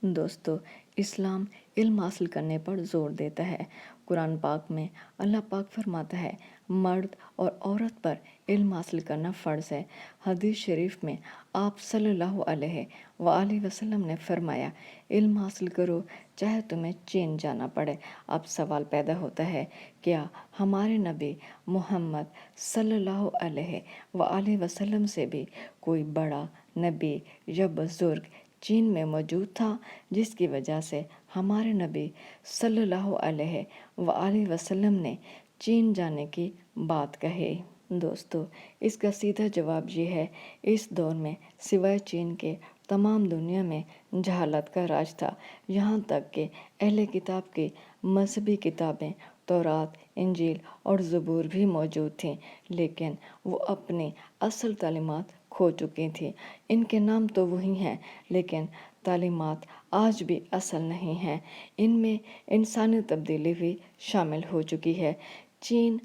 دوستو، اسلام علم حاصل کرنے پر زور دیتا ہے۔ قرآن پاک میں اللہ پاک فرماتا ہے، مرد اور عورت پر علم حاصل کرنا فرض ہے۔ حدیث شریف میں آپ صلی اللہ علیہ وآلہ وسلم نے فرمایا، علم حاصل کرو چاہے تمہیں چین جانا پڑے۔ اب سوال پیدا ہوتا ہے، کیا ہمارے نبی محمد صلی اللہ علیہ وآلہ وسلم سے بھی کوئی بڑا نبی یا بزرگ چین میں موجود تھا، جس کی وجہ سے ہمارے نبی صلی اللہ علیہ وآلہ وسلم نے چین جانے کی بات کہی؟ دوستو، اس کا سیدھا جواب یہ ہے، اس دور میں سوائے چین کے تمام دنیا میں جہالت کا راج تھا۔ یہاں تک کہ اہل کتاب کی مذہبی کتابیں تورات، انجیل اور زبور بھی موجود تھیں، لیکن وہ اپنی اصل تعلیمات کھو چکی تھیں۔ ان کے نام تو وہی ہیں، لیکن تعلیمات آج بھی اصل نہیں ہیں۔ ان میں انسانی تبدیلی بھی شامل ہو چکی ہے۔ چین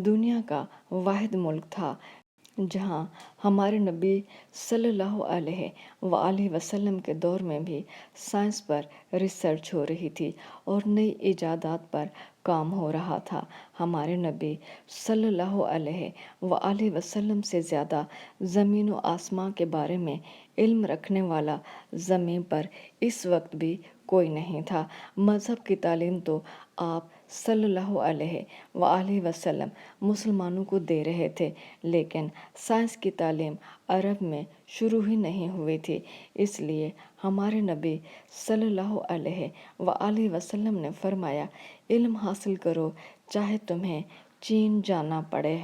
دنیا کا واحد ملک تھا جہاں ہمارے نبی صلی اللہ علیہ وآلہ وسلم کے دور میں بھی سائنس پر ریسرچ ہو رہی تھی اور نئی ایجادات پر کام ہو رہا تھا۔ ہمارے نبی صلی اللہ علیہ وآلہ وسلم سے زیادہ زمین و آسمان کے بارے میں علم رکھنے والا زمین پر اس وقت بھی کوئی نہیں تھا۔ مذہب کی تعلیم تو آپ صلی اللہ علیہ وآلہ وسلم مسلمانوں کو دے رہے تھے، لیکن سائنس کی تعلیم عرب میں شروع ہی نہیں ہوئی تھی۔ اس لیے ہمارے نبی صلی اللہ علیہ وآلہ وسلم نے فرمایا، علم حاصل کرو چاہے تمہیں چین جانا پڑے۔